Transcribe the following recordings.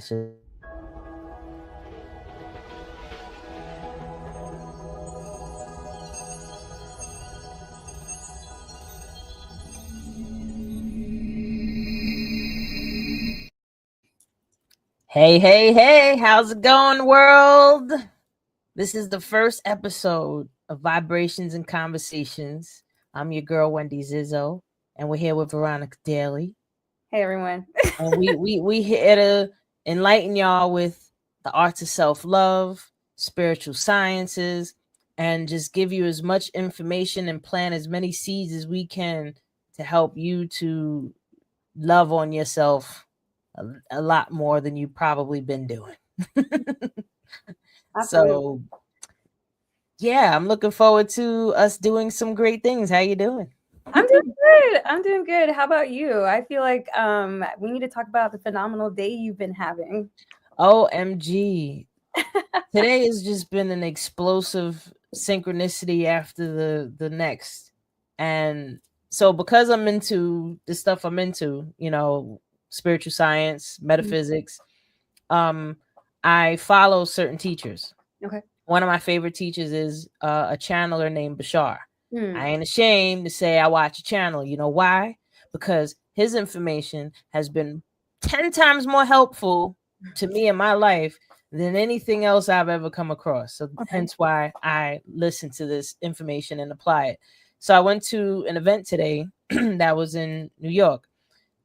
Hey, hey, hey, how's it going, world? This is the first episode of Vibrations and Conversations. I'm your girl, Wendy Zizzo, and we're here with Veronica Daly. Hey, everyone. And we here to enlighten y'all with the arts of self-love, spiritual sciences, and just give you as much information and plant as many seeds as we can to help you to love on yourself a lot more than you've probably been doing. So yeah, I'm looking forward to us doing some great things. How you doing? I'm doing good. I'm doing good. How about you? I feel like we need to talk about the phenomenal day you've been having. OMG. Today has just been an explosive synchronicity after the next. And so because I'm into the stuff I'm into, spiritual science, metaphysics, I follow certain teachers. Okay. One of my favorite teachers is a channeler named Bashar. Hmm. I ain't ashamed to say I watch a channel. You know why? Because his information has been 10 times more helpful to me in my life than anything else I've ever come across. So hence why I listen to this information and apply it. So I went to an event today that was in New York.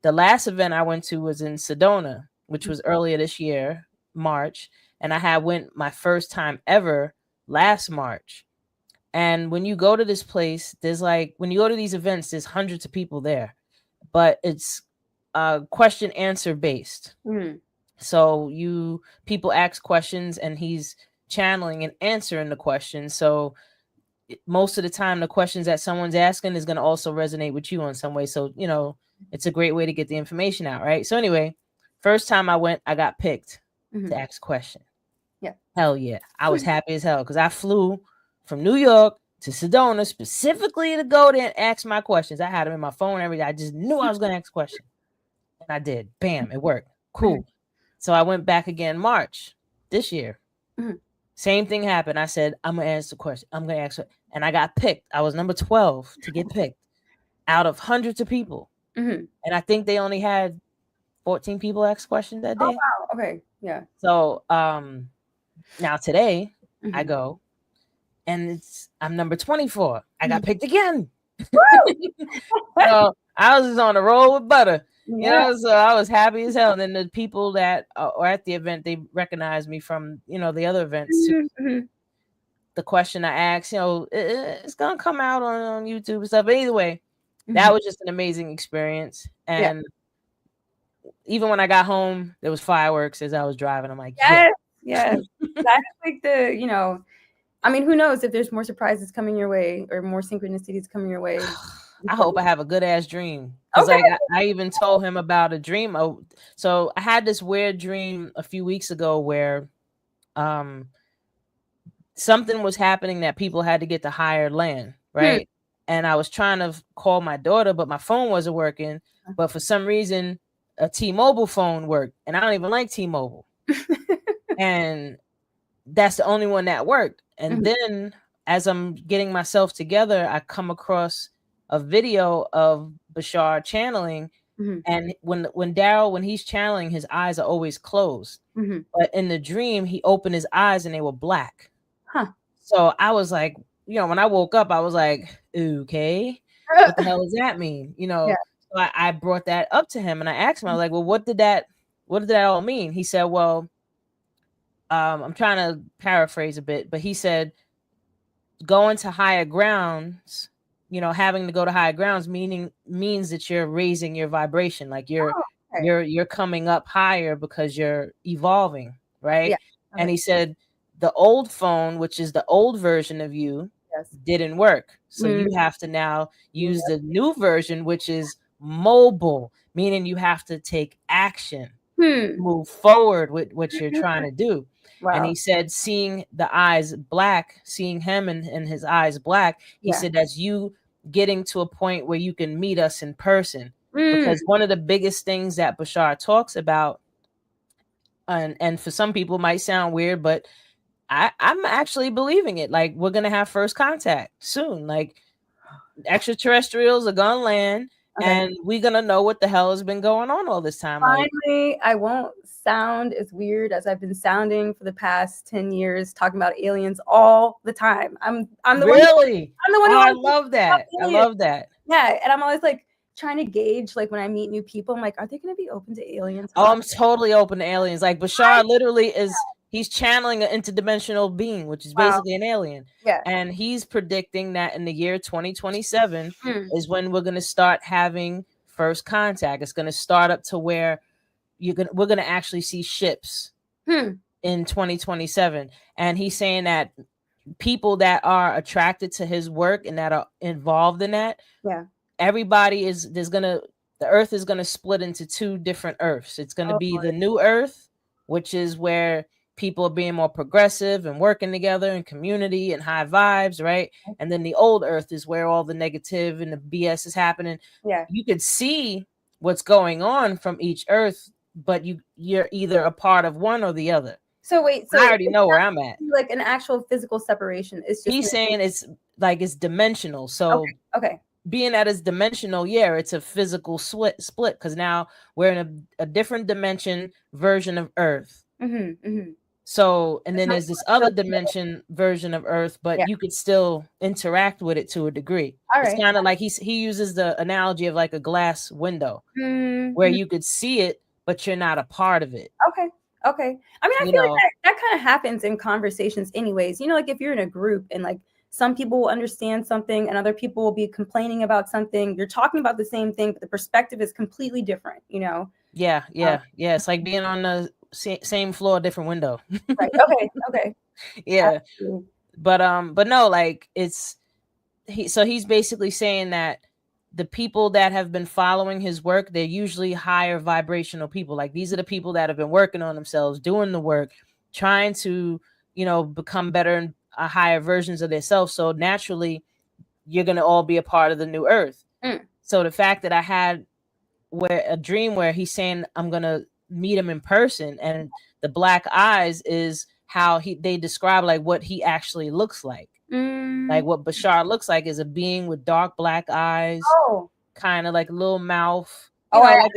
The last event I went to was in Sedona, which was earlier this year, March. And I went my first time ever last March. And when you go to this place, there's when you go to these events, there's hundreds of people there, but it's question answer based. So people ask questions and he's channeling and answering the questions. So most of the time, the questions that someone's asking is going to also resonate with you in some way. So, it's a great way to get the information out. Right. So anyway, first time I went, I got picked to ask a question. Yeah. Hell yeah. I was happy as hell because I flew from New York to Sedona specifically to go there and ask my questions. I had them in my phone every day. I just knew I was going to ask a question. And I did. Bam, it worked. Cool. So I went back again March this year. Same thing happened. I said, I'm going to ask the question. I'm going to ask it. And I got picked. I was number 12 to get picked out of hundreds of people. And I think they only had 14 people ask questions that day. Oh, wow. Okay. Yeah. So now today I go and I'm number 24. I got picked again. So I was just on the roll with butter. So I was happy as hell. And then the people that are at the event, they recognized me from, the other events too. The question I asked, it's going to come out on YouTube and stuff. But either way, that was just an amazing experience. And even when I got home, there was fireworks as I was driving. I'm like, yes. That's like I mean, who knows if there's more surprises coming your way or more synchronicities coming your way. I hope I have a good ass dream. Because I even told him about a dream. So I had this weird dream a few weeks ago where something was happening that people had to get to higher land, right? And I was trying to call my daughter, but my phone wasn't working. But for some reason, a T-Mobile phone worked. And I don't even like T-Mobile. And that's the only one that worked. And then as I'm getting myself together, I come across a video of Bashar channeling. And when Daryl, when he's channeling, his eyes are always closed. But in the dream, he opened his eyes and they were black. So I was like, when I woke up, I was like, okay, what the hell does that mean? So I brought that up to him and I asked him, I was like, well, what did that all mean? He said, well, I'm trying to paraphrase a bit, but he said, going to higher grounds, having to go to higher grounds means that you're raising your vibration. Like you're coming up higher because you're evolving. Right. Yeah. Okay. And he said, the old phone, which is the old version of you, didn't work. So you have to now use the new version, which is mobile, meaning you have to take action, move forward with what you're trying to do. Wow. And he said, seeing the eyes black, seeing him and his eyes black, he said, that's you getting to a point where you can meet us in person. Because one of the biggest things that Bashar talks about and for some people it might sound weird, but I'm actually believing it. Like, we're gonna have first contact soon. Like, extraterrestrials are gonna land, and we're gonna know what the hell has been going on all this time. Finally, I won't sound as weird as I've been sounding for the past 10 years, talking about aliens all the time. I'm the really? I'm the one who I love that. I love that. Yeah, and I'm always like trying to gauge, like when I meet new people, I'm like, are they going to be open to aliens? Oh, I'm totally open to aliens. Like, Bashar literally is. He's channeling an interdimensional being, which is basically an alien. Yeah. And he's predicting that in the year 2027 is when we're going to start having first contact. It's going to start up to where we're going to actually see ships in 2027. And he's saying that people that are attracted to his work and that are involved in that, everybody is, the earth is going to split into two different earths. It's going to be the new earth, which is where people are being more progressive and working together in community and high vibes, right? And then the old earth is where all the negative and the BS is happening. Yeah. You could see what's going on from each earth, but you're either a part of one or the other. So wait, I already know where I'm at. Like an actual physical separation. It's just he's saying it's like it's dimensional. So okay. Being that it's dimensional, yeah, it's a physical split because now we're in a different dimension version of Earth. So, and then there's this other dimension version of Earth, but you could still interact with it to a degree. It's kind of like he uses the analogy of like a glass window where you could see it, but you're not a part of it. Okay. I mean, I feel like that kind of happens in conversations anyways. You know, like if you're in a group and like some people will understand something and other people will be complaining about something, you're talking about the same thing, but the perspective is completely different, you know? Yeah. It's like being on the same floor, different window. Right. Okay. Yeah. Absolutely. But no, like he's basically saying that the people that have been following his work, they're usually higher vibrational people. Like these are the people that have been working on themselves, doing the work, trying to, become better and higher versions of themselves. So naturally, you're going to all be a part of the new earth. So the fact that I had a dream where he's saying, I'm going to meet him in person, and the black eyes is how they describe like what he actually looks like. Like what Bashar looks like is a being with dark black eyes, kind of like a little mouth. Like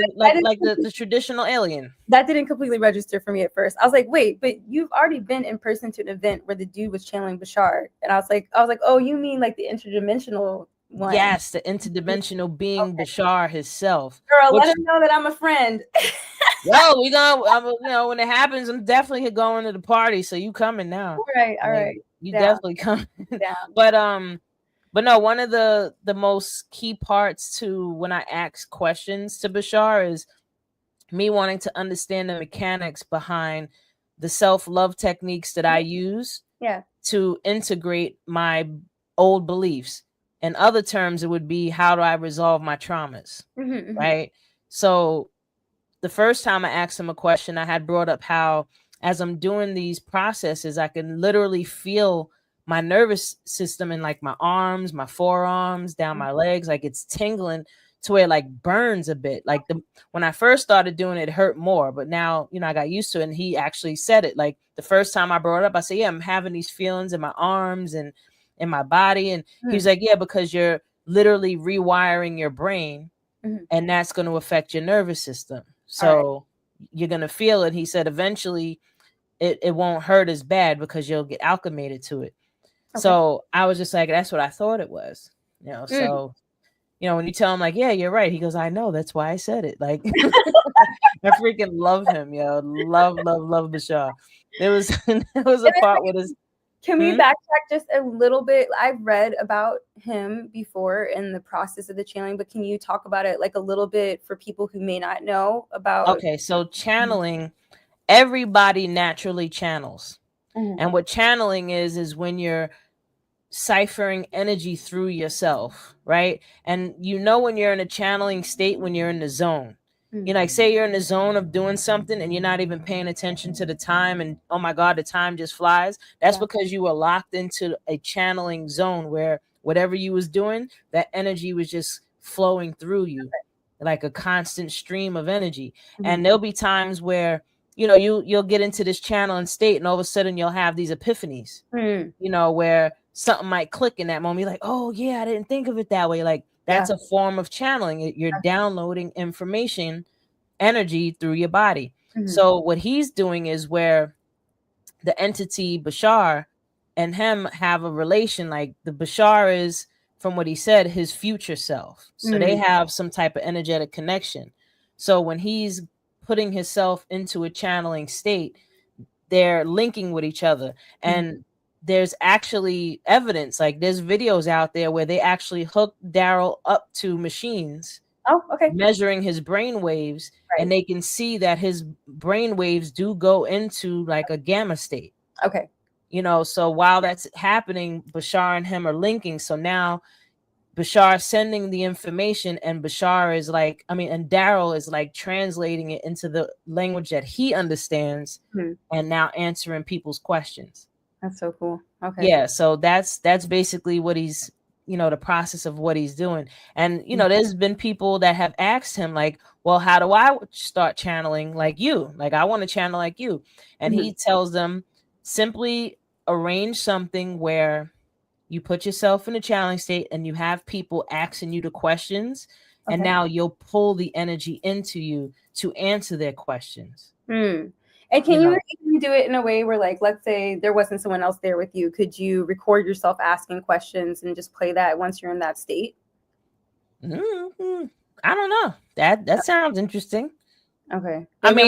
the traditional alien. That didn't completely register for me at first. I was like, wait, but you've already been in person to an event where the dude was channeling Bashar, and I was like, oh, you mean like the interdimensional one? Yes, the interdimensional being Bashar himself. Girl, let him know that I'm a friend. Yo, we gonna, when it happens, I'm definitely going to the party. So you coming now? All right. You definitely come. But no, one of the most key parts to when I ask questions to Bashar is me wanting to understand the mechanics behind the self-love techniques that I use to integrate my old beliefs. In other terms, it would be, how do I resolve my traumas? Right? So the first time I asked him a question, I had brought up how as I'm doing these processes, I can literally feel my nervous system in like my arms, my forearms, down my legs, like it's tingling to where it like burns a bit. Like when I first started doing it, it hurt more, but now, I got used to it. And he actually said it. Like the first time I brought it up, I said, yeah, I'm having these feelings in my arms and in my body. And he was like, yeah, because you're literally rewiring your brain and that's going to affect your nervous system. So you're going to feel it. He said, eventually it won't hurt as bad because you'll get acclimated to it. So I was just like, that's what I thought it was, so, when you tell him like, yeah, you're right. He goes, I know, that's why I said it. Like, I freaking love him, yo. Love Bashar. There was a part with his. Can we backtrack just a little bit? I've read about him before in the process of the channeling, but can you talk about it like a little bit for people who may not know about? Okay, so channeling, everybody naturally channels. And what channeling is when you're ciphering energy through yourself, right? And when you're in a channeling state, when you're in the zone. Like say you're in the zone of doing something and you're not even paying attention to the time, and oh my God, the time just flies. That's because you were locked into a channeling zone where whatever you was doing, that energy was just flowing through you like a constant stream of energy. And there'll be times where you'll get into this channeling state, and all of a sudden you'll have these epiphanies, where something might click in that moment. You're like, oh yeah, I didn't think of it that way. Like that's a form of channeling. You're downloading information, energy through your body. So what he's doing is where the entity Bashar and him have a relation. Like the Bashar is, from what he said, his future self. So they have some type of energetic connection. So when he's putting himself into a channeling state, they're linking with each other. And there's actually evidence, like there's videos out there where they actually hook Daryl up to machines. Oh, okay. Measuring his brain waves, and they can see that his brain waves do go into like a gamma state. Okay. So while that's happening, Bashar and him are linking. So now Bashar sending the information, and Bashar is like, and Daryl is like translating it into the language that he understands, and now answering people's questions. That's so cool. Okay. Yeah. So that's basically what he's, the process of what he's doing. And, there's been people that have asked him like, well, how do I start channeling like you? Like, I want to channel like you. And he tells them, simply arrange something where you put yourself in a channeling state and you have people asking you the questions. Okay. And now you'll pull the energy into you to answer their questions. And can you even do it in a way where, like, let's say there wasn't someone else there with you, could you record yourself asking questions and just play that once you're in that state? I don't know. That sounds interesting. Okay. Have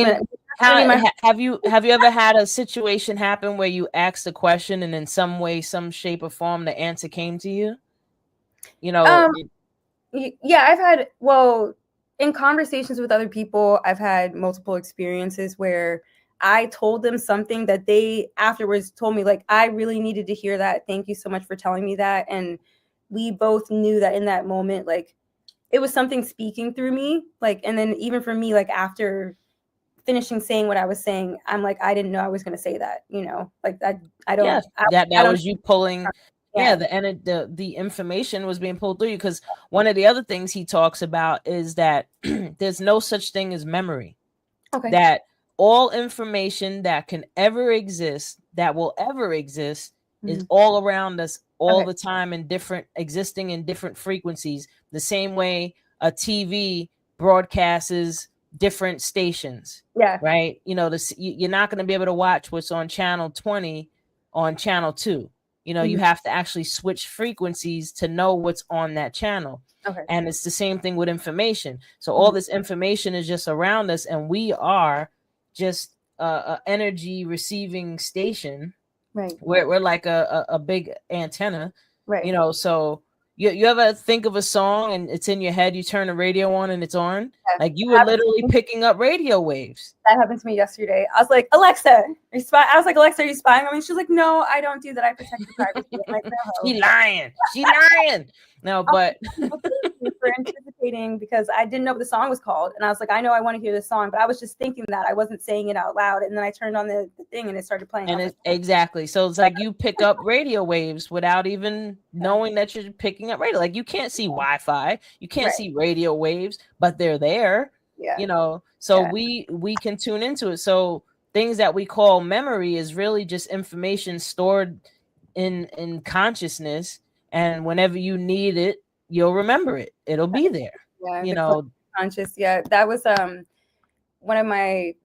you ever had a situation happen where you asked a question and in some way, some shape or form, the answer came to you? Yeah, I've had, in conversations with other people, I've had multiple experiences where I told them something that they afterwards told me, like, I really needed to hear that. Thank you so much for telling me that. And we both knew that in that moment, like, it was something speaking through me. Like, and then even for me, like, after finishing saying what I was saying, I'm like, I didn't know I was going to say that, like that. I don't. Yeah, that was you pulling. Yeah, the information was being pulled through you, because one of the other things he talks about is that there's no such thing as memory. Okay. That all information that can ever exist, that will ever exist, is all around us all the time, existing in different frequencies. The same way a TV broadcasts different stations. Yeah. Right. You're not going to be able to watch what's on channel 20 on channel 2. You have to actually switch frequencies to know what's on that channel. Okay. And it's the same thing with information. So all this information is just around us, and we are just a energy receiving station. Right. We're like a big antenna. Right. So you ever think of a song and it's in your head, you turn the radio on and it's on? Yeah. Like you were literally picking up radio waves. That happened to me yesterday. I was like, Alexa, I was like, Alexa, are you spying on me? She's like, no, I don't do that. I protect your privacy. I'm like, no. She lying. No, but for anticipating, because I didn't know what the song was called. And I was like, I know I want to hear this song, but I was just thinking that. I wasn't saying it out loud. And then I turned on the thing and it started playing. And exactly. So it's like you pick up radio waves without even knowing that you're picking up radio. Like you can't see Wi-Fi. You can't see radio waves, but they're there. Yeah. So we can tune into it. So things that we call memory is really just information stored in consciousness. And whenever you need it, you'll remember it. It'll be there. Yeah, conscious. Yeah, that was one of my,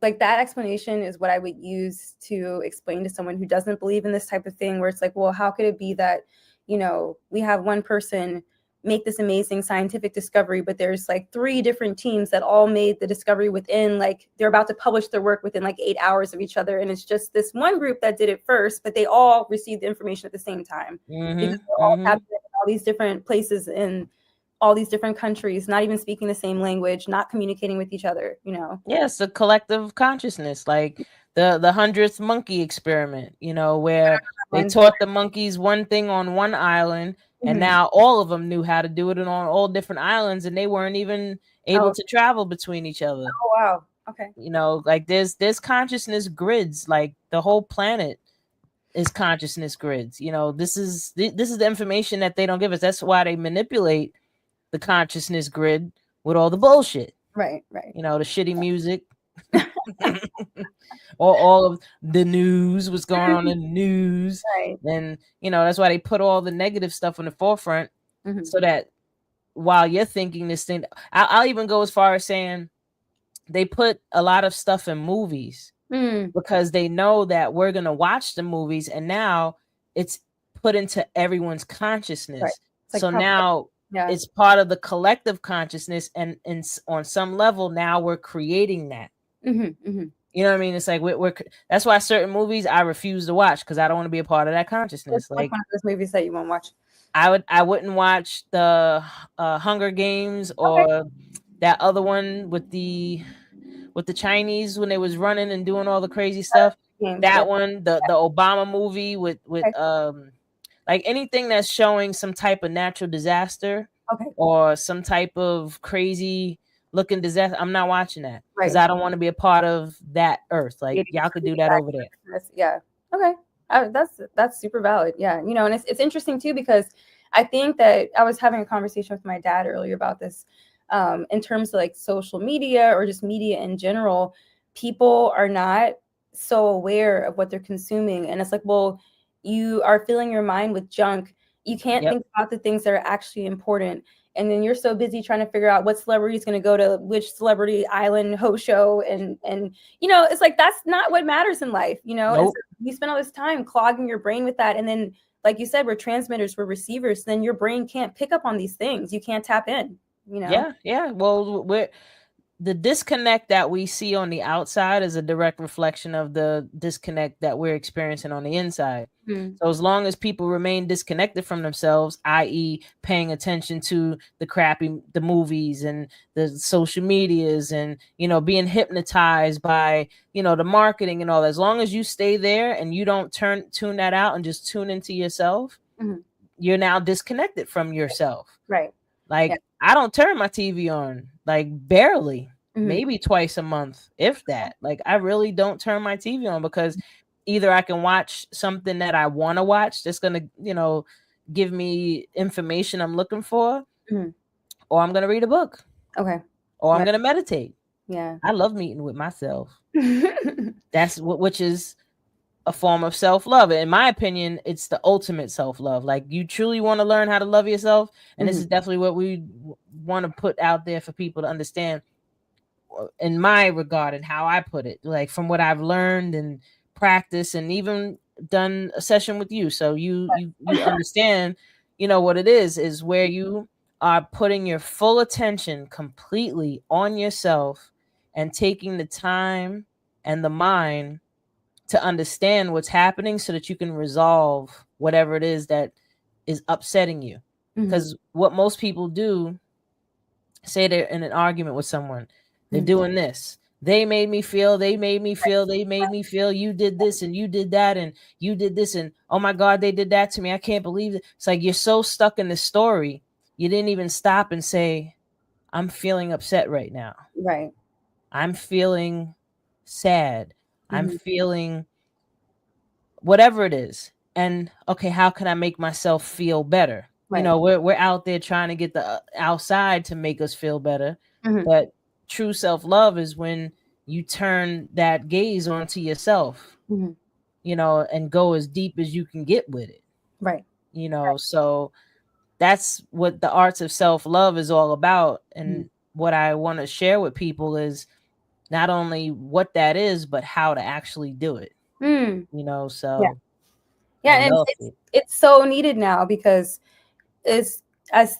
like, that explanation is what I would use to explain to someone who doesn't believe in this type of thing, where it's like, well, how could it be that, we have one person make this amazing scientific discovery, but there's like 3 different teams that all made the discovery within, like, they're about to publish their work within like 8 hours of each other. And it's just this one group that did it first, but they all received the information at the same time. Because they're all happening in all these different places in all these different countries, not even speaking the same language, not communicating with each other, Yes, a collective consciousness, like the 100th monkey experiment, where they taught the monkeys one thing on one island, and now all of them knew how to do it on all different islands, and they weren't even able to travel between each other. Oh, wow. Okay. Like there's consciousness grids, like the whole planet is consciousness grids. This is the information that they don't give us. That's why they manipulate the consciousness grid with all the bullshit. Right. The shitty music. Or all of the news, what's going on in the news. Right. And, that's why they put all the negative stuff in the forefront Mm-hmm. so that while you're thinking this thing, I'll even go as far as saying they put a lot of stuff in movies because they know that we're going to watch the movies, and now it's put into everyone's consciousness. Right. Like so now it's part of the collective consciousness, and on some level now we're creating that. Mm-hmm, mm-hmm. You know what I mean? It's like we're that's why certain movies I refuse to watch because I don't want to be a part of that consciousness. What's one of those movies that you won't watch? I wouldn't watch the Hunger Games or that other one with the Chinese when they was running and doing all the crazy stuff. That one, the Obama movie with like anything that's showing some type of natural disaster or some type of crazy looking disaster. I'm not watching that because I don't want to be a part of that earth. Like y'all could do that over there. Yeah. Okay. That's super valid. Yeah. And it's interesting too, because I think that I was having a conversation with my dad earlier about this. In terms of like social media or just media in general, people are not so aware of what they're consuming. And it's like, well, you are filling your mind with junk. You can't think about the things that are actually important. And then you're so busy trying to figure out what celebrity is going to go to which celebrity island host show. And it's like, that's not what matters in life. So you spend all this time clogging your brain with that. And then, like you said, we're transmitters, we're receivers. Then your brain can't pick up on these things. You can't tap in. Yeah. Well, the disconnect that we see on the outside is a direct reflection of the disconnect that we're experiencing on the inside. So as long as people remain disconnected from themselves, i.e. paying attention to the movies and the social medias and, being hypnotized by, the marketing and all that, as long as you stay there and you don't tune that out and just tune into yourself, you're now disconnected from yourself. Right. Like, I don't turn my TV on, like barely, maybe twice a month, if that. Like, I really don't turn my TV on because either I can watch something that I want to watch that's going to, give me information I'm looking for, or I'm going to read a book. Okay. Or I'm going to meditate. Yeah. I love meeting with myself. That's which is a form of self-love. In my opinion, it's the ultimate self-love. Like, you truly want to learn how to love yourself. And this is definitely what we want to put out there for people to understand in my regard and how I put it, like from what I've learned and practiced and even done a session with you. So you understand, what it is where you are putting your full attention completely on yourself and taking the time and the mind to understand what's happening so that you can resolve whatever it is that is upsetting you. Because what most people do, say they're in an argument with someone, they're doing this. They made me feel, you did this and you did that and you did this and oh my God, they did that to me. I can't believe it. It's like you're so stuck in the story, you didn't even stop and say, I'm feeling upset right now. Right. I'm feeling sad. I'm feeling whatever it is. And okay, how can I make myself feel better? Right. We're out there trying to get the outside to make us feel better. But true self-love is when you turn that gaze onto yourself, and go as deep as you can get with it. Right. So that's what the arts of self-love is all about. And what I want to share with people is not only what that is, but how to actually do it. So and it's so needed now because as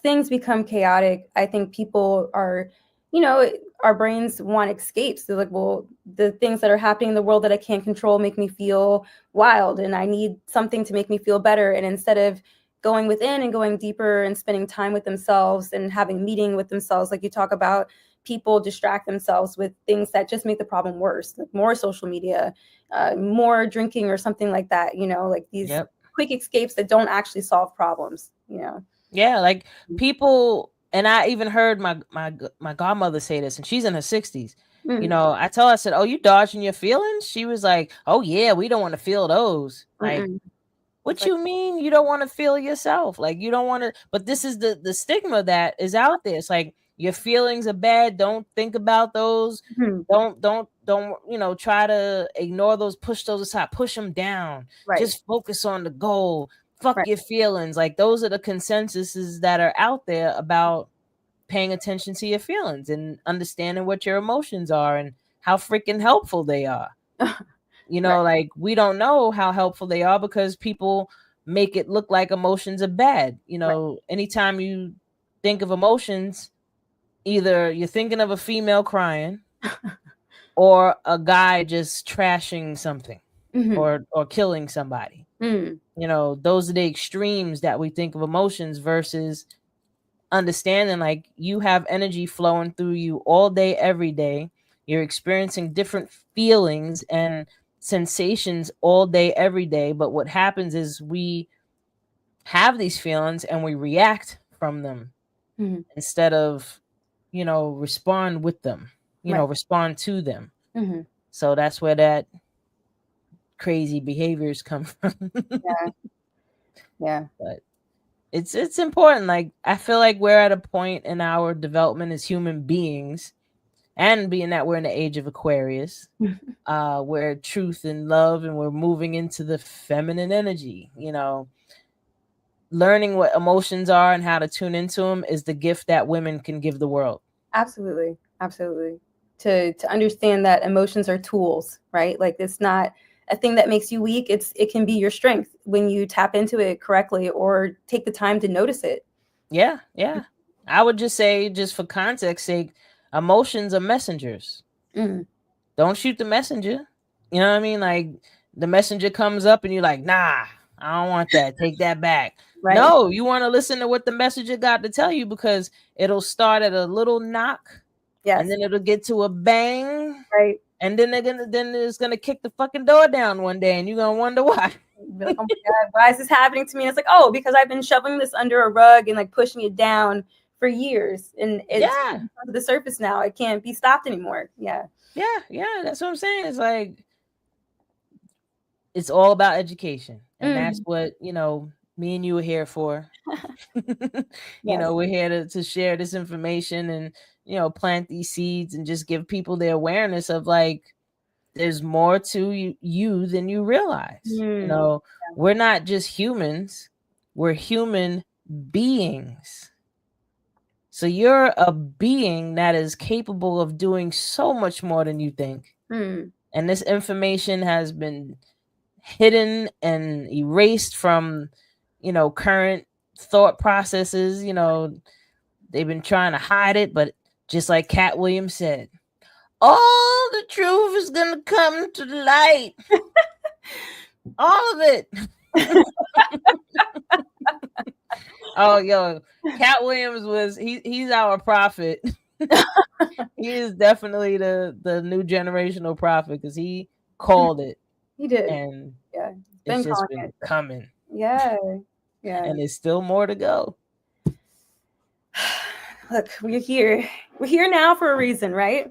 things become chaotic, I think people are, our brains want escapes. They're like, well, the things that are happening in the world that I can't control make me feel wild, and I need something to make me feel better. And instead of going within and going deeper and spending time with themselves and having a meeting with themselves, like you talk about, people distract themselves with things that just make the problem worse, like more social media, more drinking or something like that, like these quick escapes that don't actually solve problems, Yeah, like people, and I even heard my godmother say this, and she's in her 60s. I told her, I said, oh, you dodging your feelings? She was like, oh yeah, we don't want to feel those. Like, what you mean you don't want to feel yourself? Like, you don't want to, but this is the stigma that is out there. It's like, your feelings are bad. Don't think about those. Don't don't try to ignore those, push those aside, push them down. Right. Just focus on the goal. Fuck Right. your feelings. Like, those are the consensuses that are out there about paying attention to your feelings and understanding what your emotions are and how freaking helpful they are. Right. Like, we don't know how helpful they are because people make it look like emotions are bad. Right. Anytime you think of emotions, either you're thinking of a female crying or a guy just trashing something or killing somebody. Those are the extremes that we think of emotions versus understanding, like, you have energy flowing through you all day, every day. You're experiencing different feelings and sensations all day, every day. But what happens is we have these feelings and we react from them instead of, respond with them, respond to them. So that's where that crazy behaviors come from. Yeah. But it's important. Like, I feel like we're at a point in our development as human beings, and being that we're in the age of Aquarius, where truth and love, and we're moving into the feminine energy. Learning what emotions are and how to tune into them is the gift that women can give the world. Absolutely. To understand that emotions are tools, right? Like, it's not a thing that makes you weak. It can be your strength when you tap into it correctly or take the time to notice it. Yeah. I would just say, just for context sake, emotions are messengers. Don't shoot the messenger. You know what I mean? Like, the messenger comes up and you're like, nah, I don't want that. Take that back. Right. No, you want to listen to what the messenger got to tell you, because it'll start at a little knock. Yes. And then it'll get to a bang. Right. And then it's gonna kick the fucking door down one day, and you're gonna wonder why. Like, oh my God, why is this happening to me? And it's like, oh, because I've been shoving this under a rug and like pushing it down for years, and it's to the surface now. It can't be stopped anymore. Yeah, that's what I'm saying. It's like, it's all about education, and that's what me and you are here for. We're here to share this information and plant these seeds and just give people the awareness of, like, there's more to you than you realize. We're not just humans, we're human beings. So you're a being that is capable of doing so much more than you think. And this information has been hidden and erased from current thought processes. They've been trying to hide it, but just like Cat Williams said, all the truth is gonna come to the light. All of it. Oh, yo, Cat Williams he's our prophet. He is definitely the new generational prophet, because he called it. He did. And it's just been coming. Yeah. And there's still more to go. Look, we're here. We're here now for a reason, right?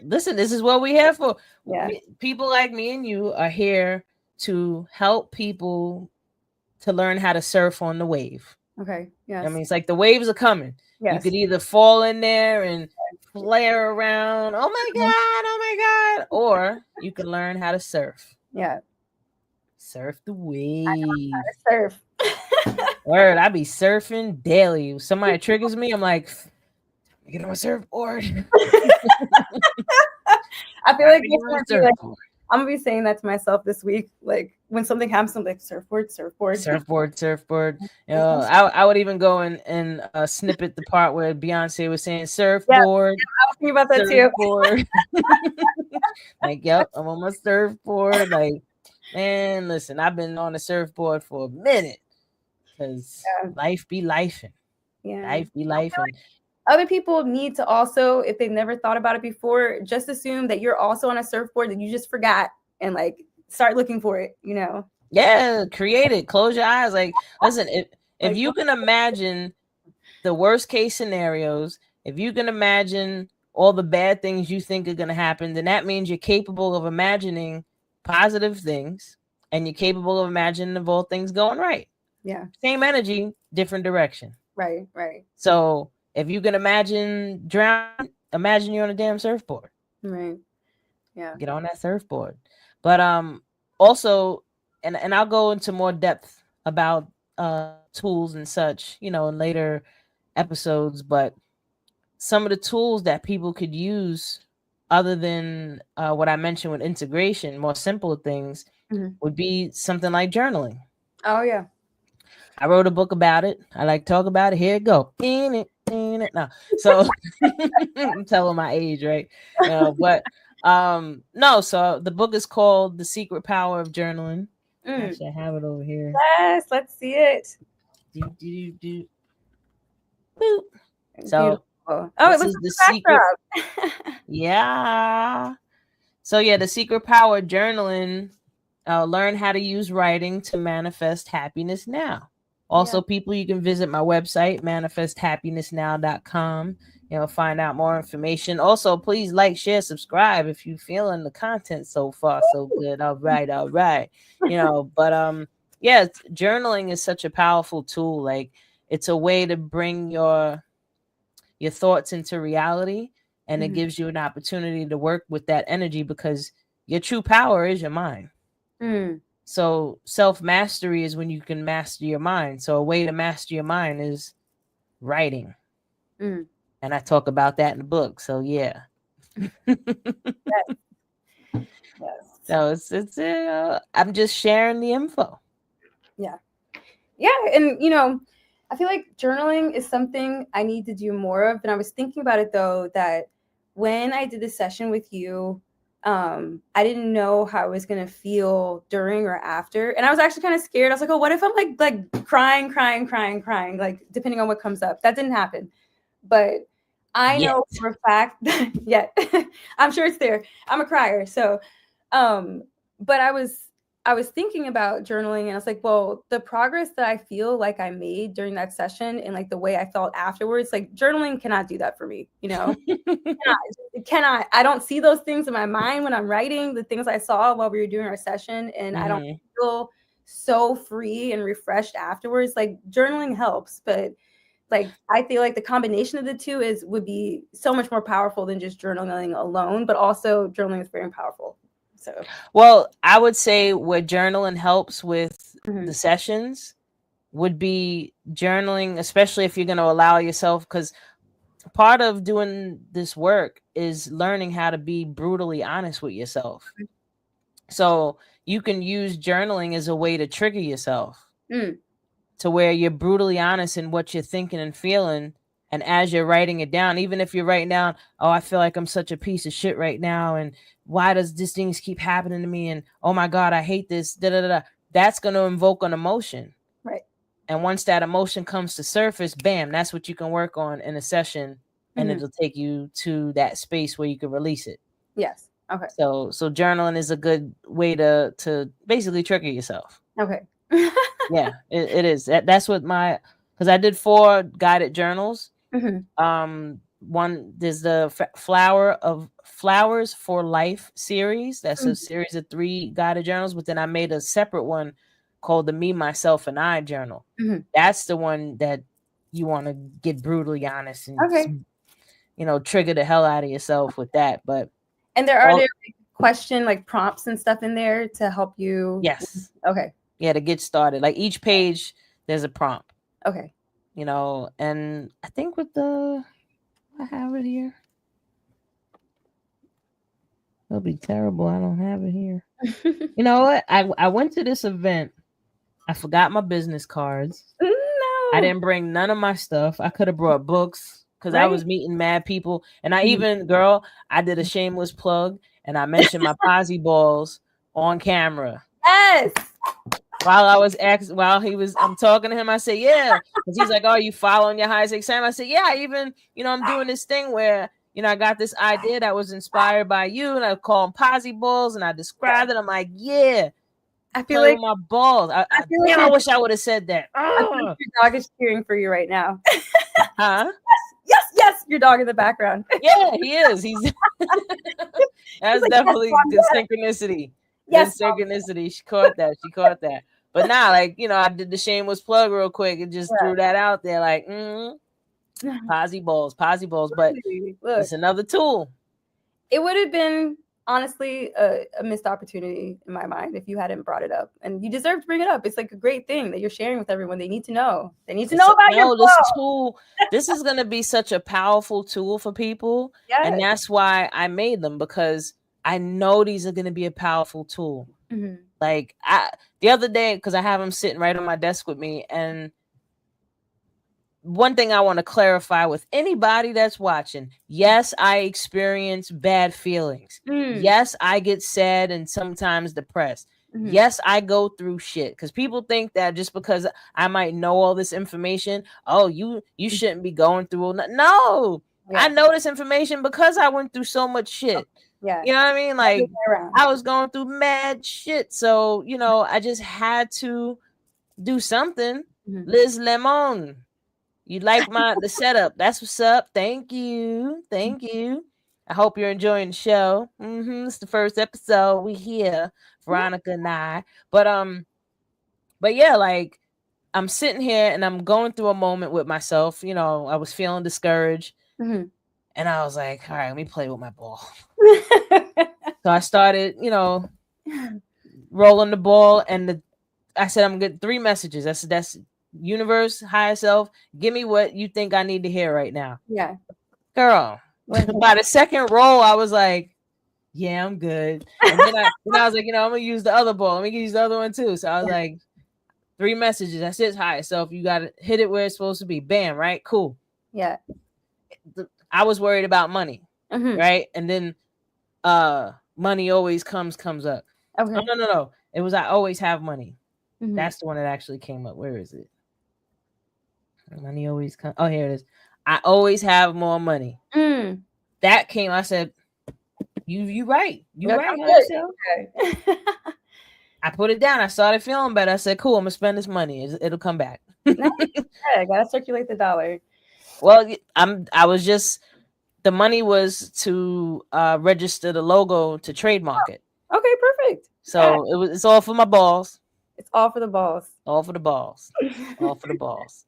Listen, this is what we're here for. Yeah. People like me and you are here to help people to learn how to surf on the wave. Okay. Yeah. I mean, it's like the waves are coming. Yes. You could either fall in there and flare around, oh my God, or you can learn how to surf. Yeah. Surf the wave. I know how to surf. Word, I be surfing daily. Somebody triggers me, I'm like, get on a surfboard. I feel like I'm gonna be saying that to myself this week. Like, when something happens, I'm like, surfboard. I would even go and snippet the part where Beyonce was saying surfboard. Yeah, I was thinking about that surfboard. Too. Like, yep, I'm on my surfboard. Like, man, listen, I've been on the surfboard for a minute, because life be lifing. Yeah, life be lifing. Other people need to also, if they've never thought about it before, just assume that you're also on a surfboard that you just forgot, and like start looking for it, Yeah, create it. Close your eyes. Like, listen, if you can imagine the worst case scenarios, if you can imagine all the bad things you think are going to happen, then that means you're capable of imagining positive things, and you're capable of imagining of all things going right. Yeah. Same energy, different direction. Right. So if you can imagine drowning, imagine you're on a damn surfboard. Right. Yeah. Get on that surfboard. But also, and I'll go into more depth about tools and such, in later episodes, but some of the tools that people could use other than what I mentioned with integration, more simple things, would be something like journaling. Oh yeah. I wrote a book about it. I like to talk about it. Here it go. In it. No. So I'm telling my age, right? But no, so the book is called The Secret Power of Journaling. Actually, I have it over here. Yes, let's see it. Boop. So oh, it looks is like the secret. Yeah. So yeah, The Secret Power of Journaling. Learn how to use writing to manifest happiness now. Also, people, you can visit my website, manifesthappinessnow.com. Find out more information. Also, please like, share, subscribe if you're feeling the content so far so good. All right. But yeah, journaling is such a powerful tool. Like, it's a way to bring your thoughts into reality, and it gives you an opportunity to work with that energy, because your true power is your mind. So self-mastery is when you can master your mind. So a way to master your mind is writing. And I talk about that in the book. So yeah. Yes. So it's I'm just sharing the info. Yeah. And I feel like journaling is something I need to do more of. And I was thinking about it though, that when I did this session with you, I didn't know how I was gonna feel during or after, and I was actually kind of scared. I was like, "Oh, what if I'm like crying, like depending on what comes up." That didn't happen, but I know for a fact that I'm sure it's there. I'm a crier, so but I was thinking about journaling, and I was like, well, the progress that I feel like I made during that session and like the way I felt afterwards, like journaling cannot do that for me, it cannot. I don't see those things in my mind when I'm writing, the things I saw while we were doing our session, and I don't feel so free and refreshed afterwards. Like journaling helps, but like I feel like the combination of the two would be so much more powerful than just journaling alone, but also journaling is very powerful. So, well, I would say where journaling helps with the sessions would be journaling, especially if you're going to allow yourself, because part of doing this work is learning how to be brutally honest with yourself. So you can use journaling as a way to trigger yourself to where you're brutally honest in what you're thinking and feeling. And as you're writing it down, even if you're writing down, oh, I feel like I'm such a piece of shit right now, and why does this things keep happening to me, and oh my God, I hate this, that's going to invoke an emotion. Right. And once that emotion comes to surface, bam, that's what you can work on in a session, and it'll take you to that space where you can release it. Yes. Okay. So journaling is a good way to basically trigger yourself. Okay. Yeah, it is. That's what because I did 4 guided journals. One, there's the Flowers for Life series. That's a series of 3 guided journals, but then I made a separate one called the Me, Myself, and I journal. That's the one that you want to get brutally honest and trigger the hell out of yourself with that. But and there question like prompts and stuff in there to help you. Yes. Okay. Yeah, to get started. Like each page, there's a prompt. Okay. And I think I have it here. It'll be terrible. I don't have it here. You know what? I went to this event. I forgot my business cards. No. I didn't bring none of my stuff. I could have brought books because I was meeting mad people. And I I did a shameless plug, and I mentioned my posse balls on camera. Yes. I'm talking to him, I said, yeah. Because he's like, oh, you following your highest exam? I said, yeah, even, I'm doing this thing where, I got this idea that was inspired by you, and I call them posse balls, and I described it. I'm like, yeah. I feel like my balls. I wish I would have said that. I feel like your dog is cheering for you right now. Huh? Yes, your dog in the background. Yeah, he is. That's like, definitely the synchronicity. Yes, synchronicity. She caught that. But now, I did the shameless plug real quick and just threw that out there, like, posse balls. But it's another tool. It would have been honestly a missed opportunity in my mind if you hadn't brought it up, and you deserve to bring it up. It's like a great thing that you're sharing with everyone. They need to know. They need to know about your flow. This tool, this is going to be such a powerful tool for people. Yes. And that's why I made them, because I know these are going to be a powerful tool. Mm-hmm. Like the other day, because I have them sitting right on my desk with me, and one thing I want to clarify with anybody that's watching, yes, I experience bad feelings. Yes, I get sad and sometimes depressed. Yes, I go through shit, because people think that just because I might know all this information, oh, you shouldn't be going through. No, I know this information because I went through so much shit. Yeah, you know what I mean? Like, I was going through mad shit, so you know, I just had to do something. Liz Lemon, you like the setup? That's what's up. Thank you. I hope you're enjoying the show. It's the first episode. We here, Veronica and I. But yeah, like, I'm sitting here and I'm going through a moment with myself. You know, I was feeling discouraged, and I was like, all right, let me play with my ball. So I started, you know, rolling the ball, and I said, I'm getting 3 messages. That's universe, higher self, give me what you think I need to hear right now. Yeah, girl. By the second roll, I was like, yeah, I'm good. And then I was like, you know, I'm gonna use the other ball. Let me use the other one too. So I was like, 3 messages. That's it, higher self. You gotta hit it where it's supposed to be. Bam, right? Cool. Yeah. I was worried about money, right? And then money always comes up. Okay. Oh, no. It was I always have money. That's the one that actually came up. Where is it? Money always comes. Oh, here it is. I always have more money. That came. I said, "You right. You right." Okay. I put it down. I started feeling better. I said, "Cool. I'm gonna spend this money. It'll come back." I gotta circulate the dollar. Well, I was just, the money was to register the logo to trademark it. Okay, perfect. So it's all for my balls. It's all for the balls. All for the balls. All for the balls.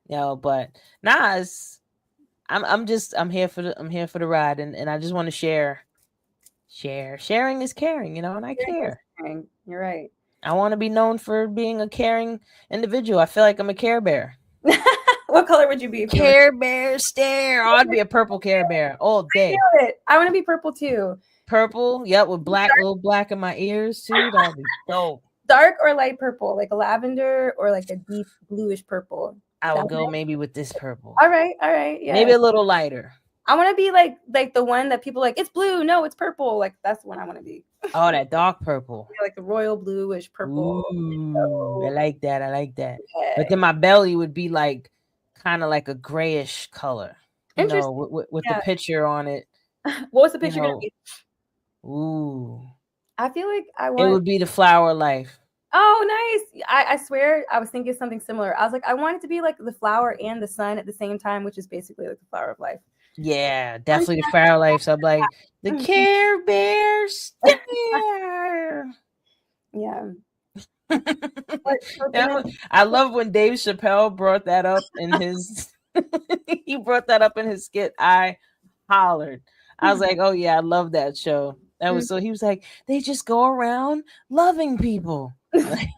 You know, but nah, I'm here for the ride, and I just want to share. Sharing is caring, you know, and I care. You're right. I want to be known for being a caring individual. I feel like I'm a Care Bear. What color would you be? Care Bear stare. Oh, I'd be a purple Care Bear all day. I want to be purple too. Purple, yep, with black, little black in my ears too. That'd be dope. Dark or light purple, like a lavender or like a deep bluish purple. I would go maybe with this purple. All right, yeah. Maybe a little lighter. I want to be like the one that people like, it's blue, no, it's purple. Like, that's the one I want to be. Oh, that dark purple. Yeah, like the royal bluish purple. Ooh, I like that. Yeah. But then my belly would be like kind of like a grayish color. You know, with the picture on it. What was the picture gonna be? Ooh. I feel like it would be the flower of life. Oh, nice. I swear I was thinking something similar. I was like, I want it to be like the flower and the sun at the same time, which is basically like the flower of life. Yeah, definitely the flower of life. So I'm like, the Care Bear stare. Yeah. I love when Dave Chappelle brought that up in his he brought that up in his skit. I hollered. I was like, oh yeah, I love that show. That was so, he was like, they just go around loving people. Crazy.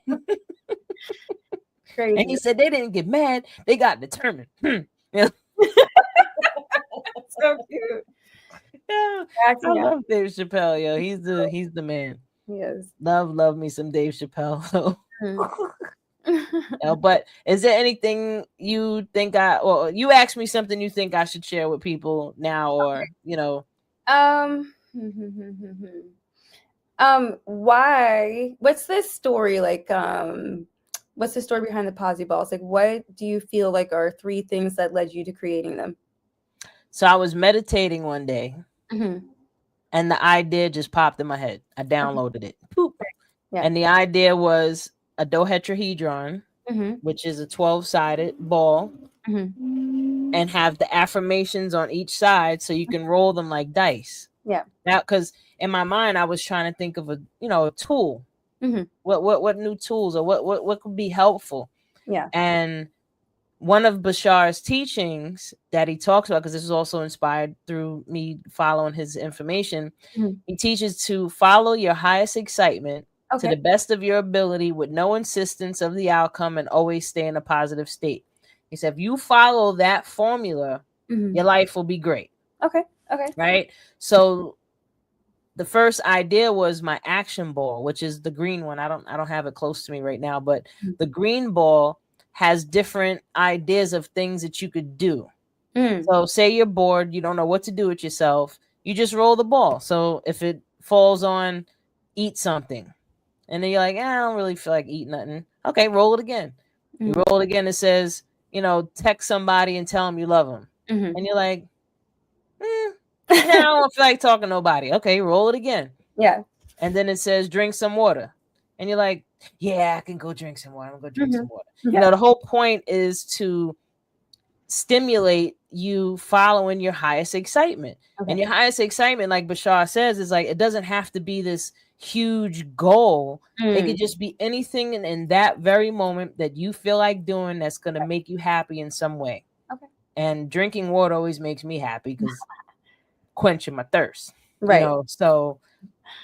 And he said they didn't get mad, they got determined. Yeah. So cute. Yeah, I love Dave Chappelle, yo. He's the man. He is. Love me some Dave Chappelle. But is there anything you think you asked me something you think I should share with people now, or you know? Why? What's this story like? What's the story behind the Posi Balls? Like, what do you feel like are 3 things that led you to creating them? So I was meditating one day, and the idea just popped in my head. I downloaded it. Poop. Yeah. And the idea was a dodecahedron, which is a 12-sided ball, and have the affirmations on each side so you can roll them like dice. Yeah. Now, because in my mind, I was trying to think of a tool. What new tools or what could be helpful? Yeah. And one of Bashar's teachings that he talks about, because this is also inspired through me following his information, he teaches to follow your highest excitement to the best of your ability with no insistence of the outcome and always stay in a positive state. He said, if you follow that formula, your life will be great. Okay. Right? So the first idea was my action ball, which is the green one. I don't have it close to me right now, but the green ball has different ideas of things that you could do. So say you're bored, you don't know what to do with yourself, you just roll the ball. So if it falls on eat something, and then you're like, I don't really feel like eating nothing. Okay, roll it again. You roll it again. It says, text somebody and tell them you love them. And you're like, I don't feel like talking to nobody. Okay, roll it again. Yeah. And then it says drink some water. And you're like, yeah, I can go drink some water. I'm going to go drink some water. Yeah. The whole point is to stimulate you following your highest excitement. And your highest excitement, like Bashar says, is like, it doesn't have to be this huge goal. It could just be anything in that very moment that you feel like doing that's going to make you happy in some way. And drinking water always makes me happy because quenching my thirst. Right. So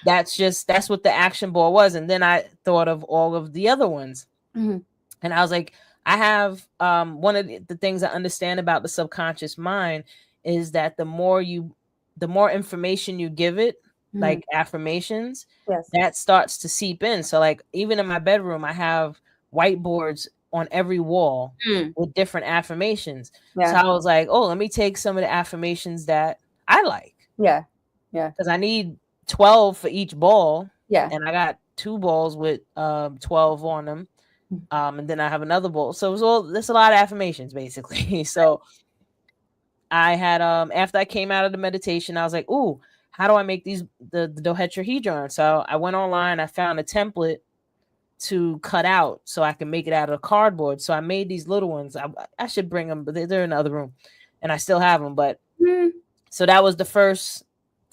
that's what the action ball was. And then I thought of all of the other ones. And I was like, I have one of the things I understand about the subconscious mind is that the more information you give it, like affirmations, that starts to seep in. So like even in my bedroom, I have whiteboards on every wall with different affirmations. So I was like, oh, let me take some of the affirmations that I like. Yeah. Because I need 12 for each ball. Yeah. And I got 2 balls with 12 on them. And then I have another ball. So there's a lot of affirmations basically. So I had after I came out of the meditation, I was like, ooh, how do I make these the dodecahedron? So I went online, I found a template to cut out so I can make it out of cardboard. So I made these little ones. I should bring them, but they're in the other room and I still have them. But so that was the first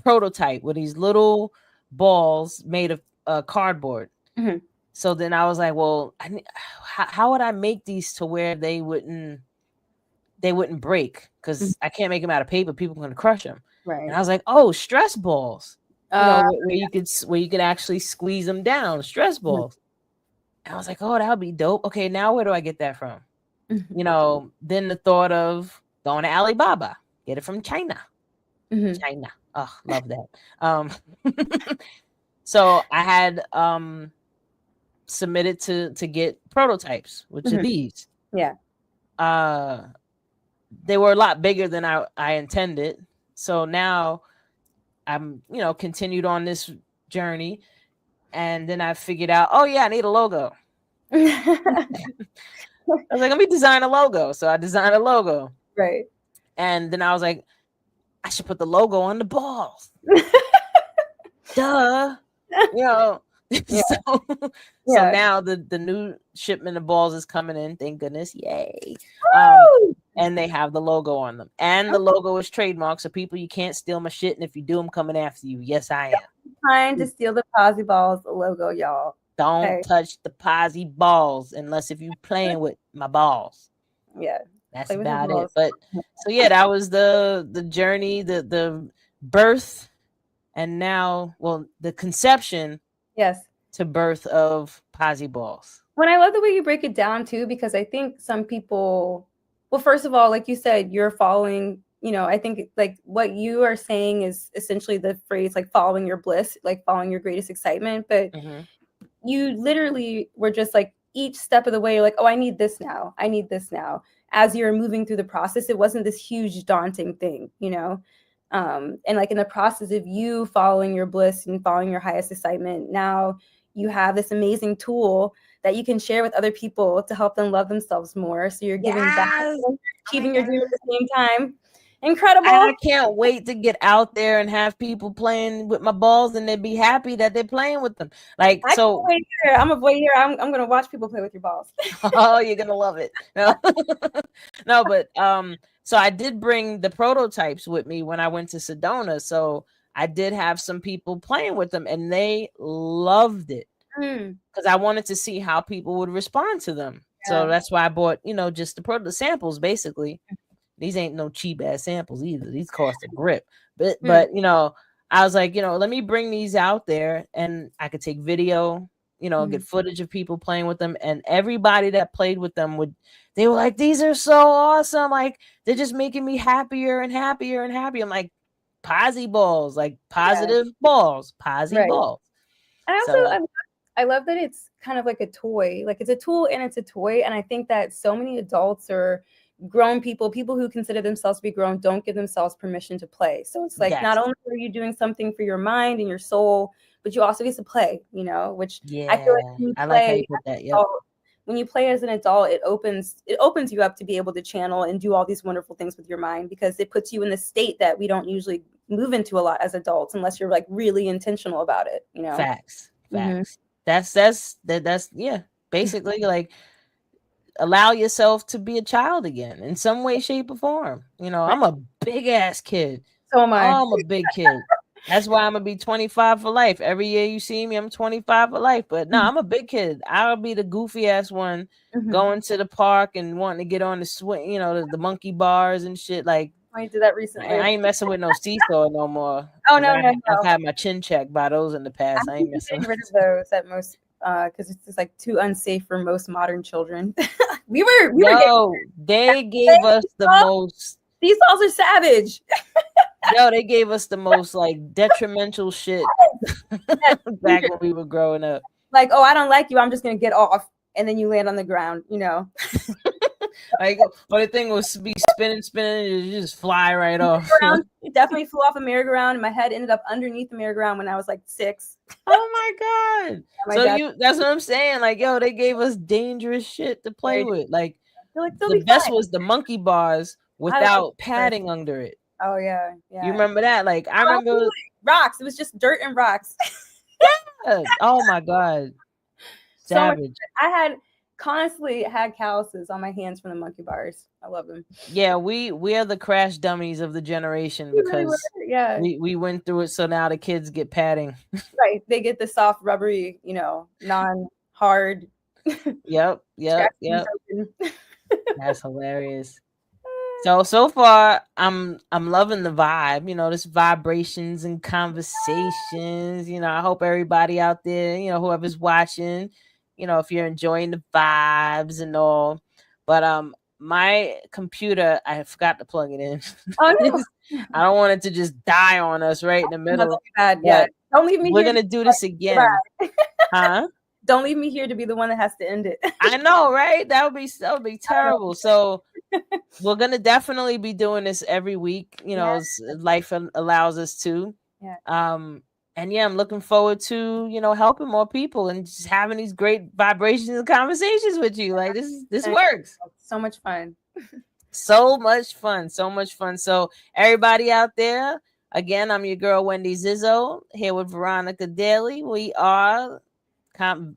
prototype with these little balls made of cardboard. So then I was like, well, how would I make these to where they wouldn't break? Because I can't make them out of paper. People are going to crush them. Right. And I was like, oh, stress balls. Where you could actually squeeze them down. Stress balls. And I was like, oh, that would be dope. Okay, now where do I get that from? Then the thought of going to Alibaba, get it from China. China. Oh, love that. So I had submitted to get prototypes, which are these. Yeah. They were a lot bigger than I intended. So now I'm, continued on this journey. And then I figured out, oh yeah, I need a logo. I was like, let me design a logo. So I designed a logo. Right. And then I was like, I should put the logo on the balls. Duh. So now the new shipment of balls is coming in. Thank goodness. Yay. And they have the logo on them. And the logo is trademarked. So people, you can't steal my shit. And if you do, I'm coming after you. Yes, I am. Trying to steal the Posy Balls logo, y'all. Don't touch the Posy Balls unless if you playing with my balls. Yeah. That's about it. But so yeah, that was the journey, the birth, and now, well, the conception. Yes. To birth of Posy Balls. When I love the way you break it down too, because I think some people, well, first of all, like you said, you're following, I think like what you are saying is essentially the phrase like following your bliss, like following your greatest excitement. But you literally were just like each step of the way, you're like, oh, I need this now. I need this now. As you're moving through the process, it wasn't this huge daunting thing, and like in the process of you following your bliss and following your highest excitement, now you have this amazing tool that you can share with other people to help them love themselves more. So you're giving back and achieving your dream at the same time. Incredible. I can't wait to get out there and have people playing with my balls and they'd be happy that they're playing with them. Like, I'm a boy here. I'm going to watch people play with your balls. Oh, you're going to love it. No, but so I did bring the prototypes with me when I went to Sedona. So I did have some people playing with them and they loved it because I wanted to see how people would respond to them. So that's why I bought, just the samples basically. These ain't no cheap ass samples either. These cost a grip. But I was like, let me bring these out there and I could take video, get footage of people playing with them. And everybody that played with them they were like, these are so awesome. Like, they're just making me happier and happier and happier. I'm like, posy balls, like positive balls, posy balls. And also, I love that it's kind of like a toy. Like, it's a tool and it's a toy. And I think that so many adults or grown people who consider themselves to be grown, don't give themselves permission to play. So it's like, not only are you doing something for your mind and your soul, but you also get to play, which I feel like when you play, like how you put that. When you play as an adult, it opens you up to be able to channel and do all these wonderful things with your mind, because it puts you in the state that we don't usually move into a lot as adults unless you're like really intentional about it. Facts. That's basically like, allow yourself to be a child again in some way, shape, or form. I'm a big ass kid. So am I. I'm a big kid. That's why I'm gonna be 25 for life. Every year you see me, I'm 25 for life. But no, I'm a big kid. I'll be the goofy ass one going to the park and wanting to get on the swing, the monkey bars and shit. Like, I did that recently. I ain't messing with no seesaw no more. Oh no. I've had my chin checked by those in the past. I ain't messing rid of those at most, because it's just like too unsafe for most modern children. we were they gave us the most. These dolls are savage. They gave us the most like detrimental shit back when we were growing up. Like, oh, I don't like you, I'm just gonna get off, and then you land on the ground, Like, but the thing was be spinning, and you just fly right off. It definitely flew off a merry-go-round, and my head ended up underneath the merry-go-round when I was like 6. Oh my god! That's what I'm saying. Like, they gave us dangerous shit to play with. Like the best was the monkey bars without padding under it. Oh yeah. You remember that? Like, I remember rocks. It was just dirt and rocks. Oh my god! Savage. I constantly had calluses on my hands from the monkey bars. I love them. Yeah, we are the crash dummies of the generation, because we went through it. So now the kids get padding. Right, they get the soft, rubbery, non-hard. Yep. That's hilarious. So far, I'm loving the vibe. This vibrations and conversations. I hope everybody out there, whoever's watching, if you're enjoying the vibes and all. But my computer, I forgot to plug it in. Oh no. I don't want it to just die on us right in the middle. Bad. Yeah. Don't leave me. We're gonna do this again. Huh? Don't leave me here to be the one that has to end it. I know, right? That would be terrible. So we're gonna definitely be doing this every week, as life allows us to. Yeah. And I'm looking forward to, helping more people and just having these great vibrations and conversations with you. Like, this works. So much fun. So much fun. So everybody out there, again, I'm your girl Wendy Zizzo, here with Veronica Daly. We are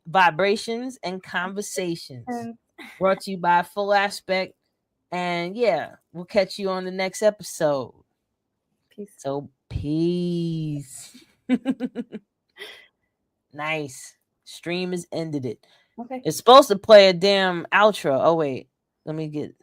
Vibrations and Conversations, brought to you by Full Aspect. And we'll catch you on the next episode. Peace. So peace. Nice. Stream has ended it. Okay. It's supposed to play a damn outro. Oh wait, let me get